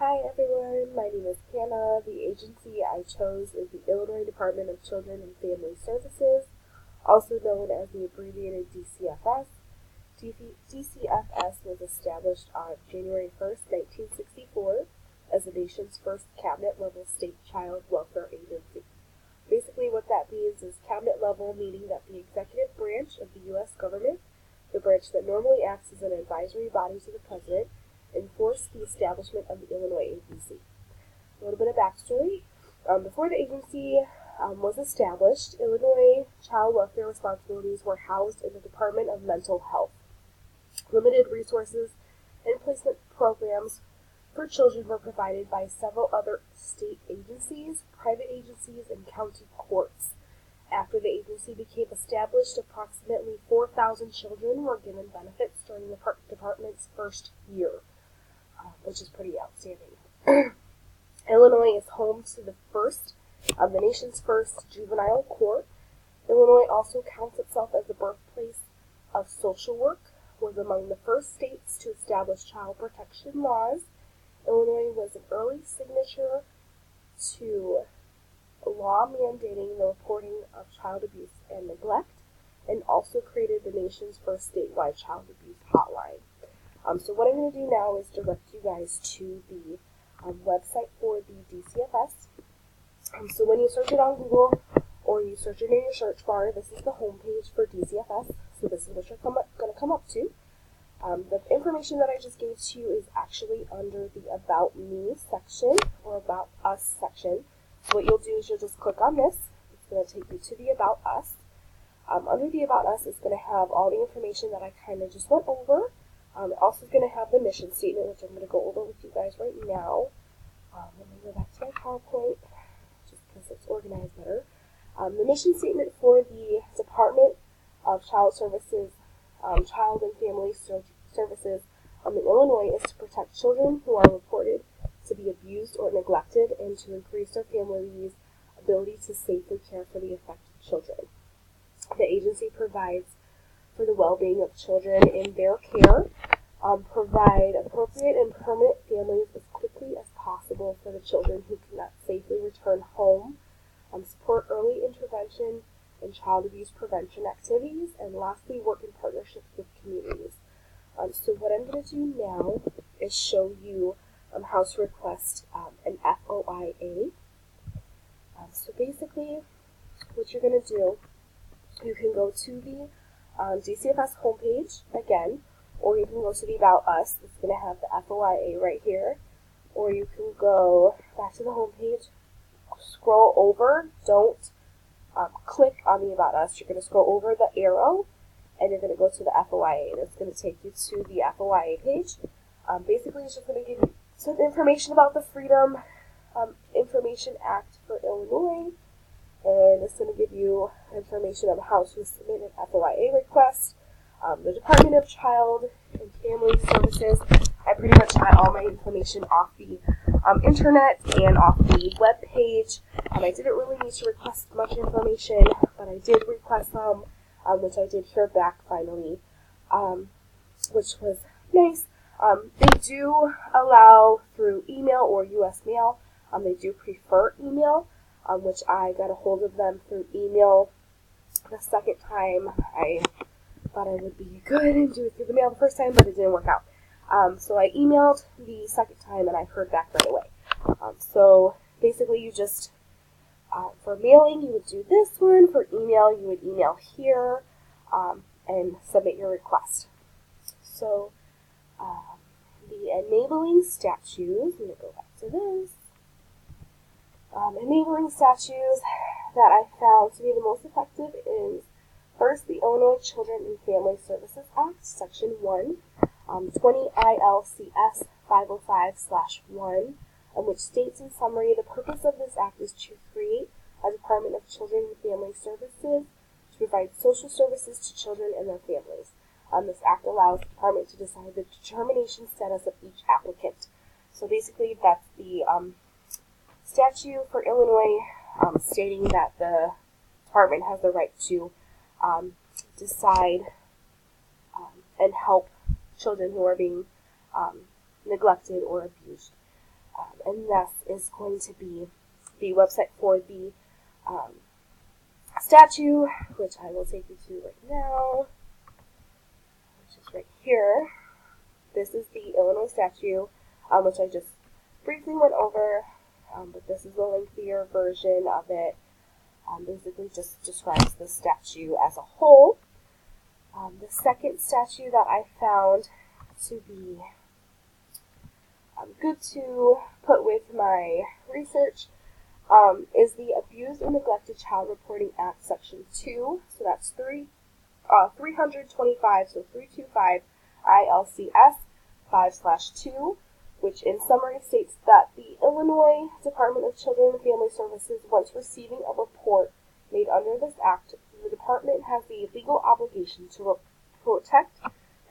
Hi everyone, my name is Hannah. The agency I chose is the Illinois Department of Children and Family Services, also known as the abbreviated DCFS. DCFS was established on January 1st, 1964 as the nation's first cabinet-level state child welfare agency. Basically what that means is cabinet level, meaning that the executive branch of the U.S. government, the branch that normally acts as an advisory body to the president, enforced the establishment of the Illinois Agency. A little bit of backstory. Before the agency was established, Illinois child welfare responsibilities were housed in the Department of Mental Health. Limited resources and placement programs for children were provided by several other state agencies, private agencies, and county courts. After the agency became established, approximately 4,000 children were given benefits during the department's first year, which is pretty outstanding. Illinois is home to the nation's first juvenile court. Illinois also counts itself as the birthplace of social work, was among the first states to establish child protection laws. Illinois was an early signature to a law mandating the reporting of child abuse and neglect, and also created the nation's first statewide child abuse hotline. So what I'm going to do now is direct you guys to the website for the DCFS. So when you search it on Google or you search it in your search bar, this is the homepage for DCFS. So this is what you're going to come up to. The information that I just gave to you is actually under the About Me section or About Us section. So what you'll do is you'll just click on this. It's going to take you to the About Us. Under the About Us, it's going to have all the information that I kind of just went over. It also is going to have the mission statement, which I'm going to go over with you guys right now. Let me go back to my PowerPoint, just because it's organized better. The mission statement for the Department of Child Services, Child and Family Services in Illinois is to protect children who are reported to be abused or neglected and to increase their families' ability to safely care for the affected children. The agency provides for the well-being of children in their care, provide appropriate and permanent families as quickly as possible for the children who cannot safely return home, support early intervention and child abuse prevention activities, and lastly, work in partnerships with communities. So what I'm going to do now is show you how to request an FOIA. So basically, what you're going to do, you can go to the DCFS homepage again, or you can go to the About Us. It's going to have the FOIA right here. Or you can go back to the homepage, scroll over, don't click on the About Us. You're going to scroll over the arrow, and you're going to go to the FOIA, and it's going to take you to the FOIA page. Basically, it's just going to give you some information about the Freedom Information Act for Illinois, and it's going to give you information on how to submit an FOIA request. The Department of Child and Family Services, I pretty much got all my information off the internet and off the web page. I didn't really need to request much information, but I did request some, which I did hear back finally, which was nice. They do allow through email or U.S. mail. They do prefer email, which I got a hold of them through email the second time. I thought I would be good and do it through the mail the first time, but it didn't work out. So I emailed the second time, and I heard back right away. So basically, you just, for mailing, you would do this one. For email, you would email here and submit your request. So the enabling statutes, I'm going to go back to this. Enabling statutes that I found to be the most effective is, first, the Illinois Children and Family Services Act, Section 1, 20 ILCS 505/1, which states in summary, the purpose of this act is to create a Department of Children and Family Services to provide social services to children and their families. This act allows the department to decide the determination status of each applicant. So basically, that's the statute for Illinois stating that the department has the right to decide and help children who are being neglected or abused. And this is going to be the website for the statue, which I will take you to right now, which is right here. This is the Illinois statue, which I just briefly went over, but this is the lengthier version of it. Basically just describes the statue as a whole. The second statue that I found to be good to put with my research is the Abused and Neglected Child Reporting Act, Section 2. So that's 325, so 325 ILCS 5/2, which in summary states that the Illinois Department of Children and Family Services, once receiving a report made under this act, the department has the legal obligation to protect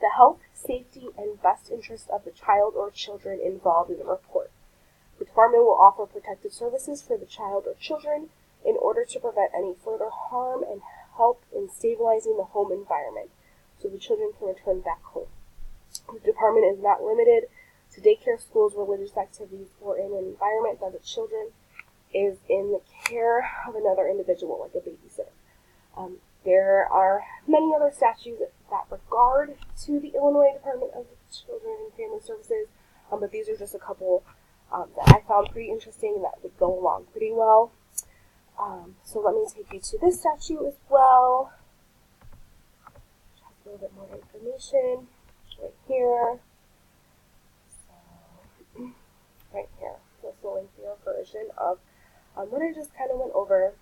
the health, safety, and best interest of the child or children involved in the report. The department will offer protective services for the child or children in order to prevent any further harm and help in stabilizing the home environment so the children can return back home. The department is not limited to daycare, schools, religious activities, or in an environment that the children is in the care of another individual, like a babysitter. There are many other statutes that regard to the Illinois Department of Children and Family Services, but these are just a couple that I found pretty interesting that would go along pretty well. So let me take you to this statute as well, which has a little bit more information right here. So, right here, this is the lengthier version of what I just kind of went over.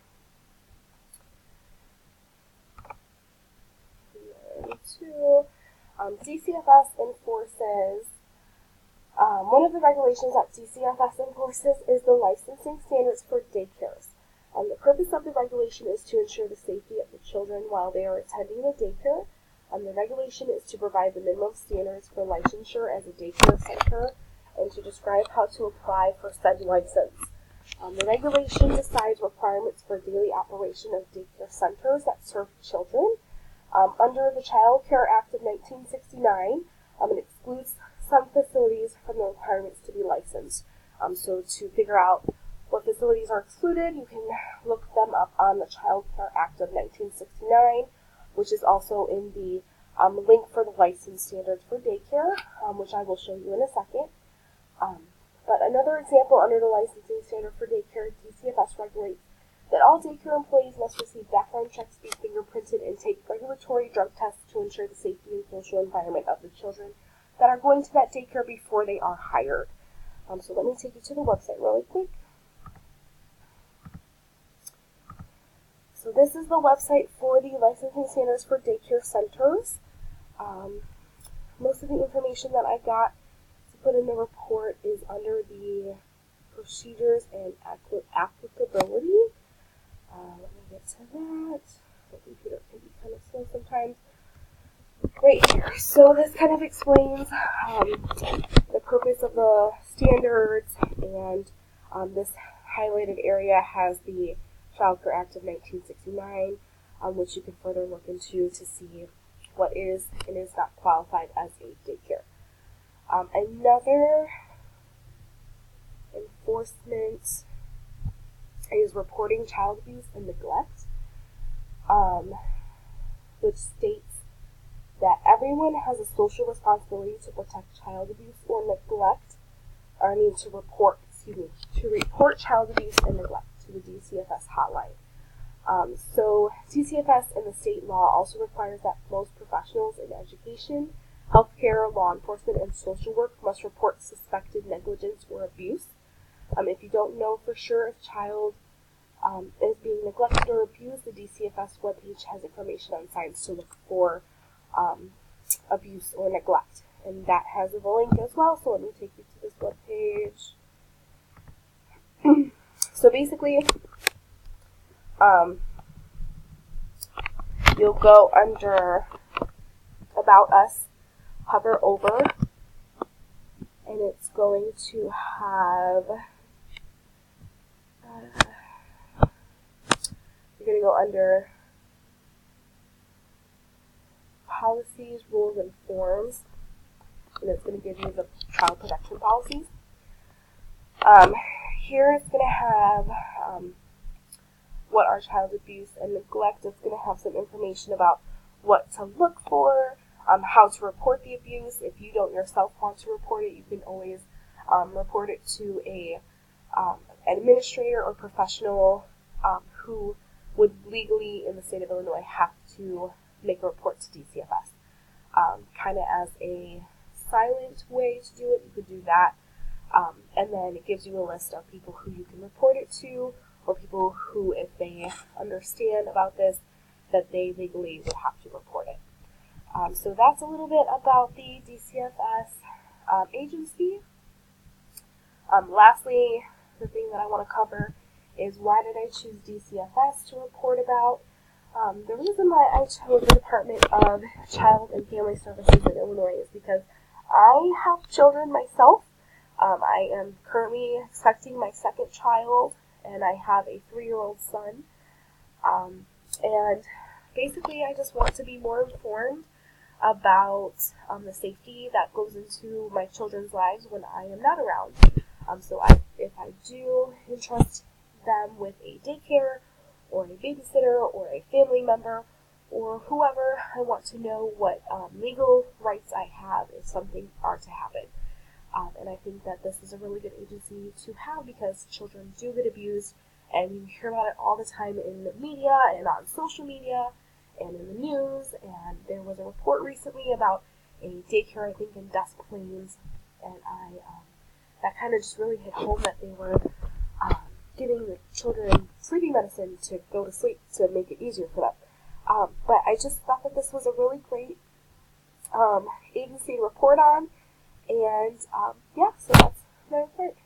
DCFS enforces, one of the regulations that DCFS enforces is the licensing standards for daycares. The purpose of the regulation is to ensure the safety of the children while they are attending the daycare. The regulation is to provide the minimum standards for licensure as a daycare center and to describe how to apply for said license. The regulation decides requirements for daily operation of daycare centers that serve children. Under the Child Care Act of 1969, it excludes some facilities from the requirements to be licensed. So to figure out what facilities are excluded, you can look them up on the Child Care Act of 1969, which is also in the link for the license standards for daycare, which I will show you in a second. But another example under the licensing standard for daycare, DCFS regulates that all daycare employees must receive background checks, be fingerprinted, and take regulatory drug tests to ensure the safety and social environment of the children that are going to that daycare before they are hired. So let me take you to the website really quick. So this is the website for the licensing standards for daycare centers. Most of the information that I got to put in the report is under the procedures and applicability. Let me get to that. The computer can be kind of slow sometimes. Right here. So this kind of explains the purpose of the standards, and this highlighted area has the Child Care Act of 1969, which you can further look into to see what is and is not qualified as a daycare. Another enforcement is reporting child abuse and neglect, which states that everyone has a social responsibility to protect child abuse or neglect, to report child abuse and neglect to the DCFS hotline. So DCFS and the state law also requires that most professionals in education, healthcare, law enforcement, and social work must report suspected negligence or abuse. If you don't know for sure if child is being neglected or abused, the DCFS webpage has information on signs to look for abuse or neglect. And that has a link as well, so let me take you to this webpage. So basically, you'll go under About Us, hover over, and it's going to have, you're going to go under Policies, Rules, and Forms, and it's going to give you the child protection policies. Here it's going to have what are child abuse and neglect. It's going to have some information about what to look for, how to report the abuse. If you don't yourself want to report it, you can always report it to an administrator or professional who would legally, in the state of Illinois, have to make a report to DCFS. Kind of as a silent way to do it, you could do that. And then it gives you a list of people who you can report it to, or people who, if they understand about this, that they legally would have to report it. So that's a little bit about the DCFS agency. Lastly, the thing that I want to cover is why did I choose DCFS to report about? The reason why I chose the Department of Child and Family Services in Illinois is because I have children myself. I am currently expecting my second child, and I have a 3-year-old son. And basically, I just want to be more informed about the safety that goes into my children's lives when I am not around. So if I do entrust them with a daycare or a babysitter or a family member or whoever, I want to know what legal rights I have if something are to happen. And I think that this is a really good agency to have because children do get abused, and you hear about it all the time in the media and on social media and in the news. And there was a report recently about a daycare, I think, in Des Plaines, and that kind of just really hit home that they were giving the children sleeping medicine to go to sleep to make it easier for them. But I just thought that this was a really great agency to report on. And, yeah, so that's my report.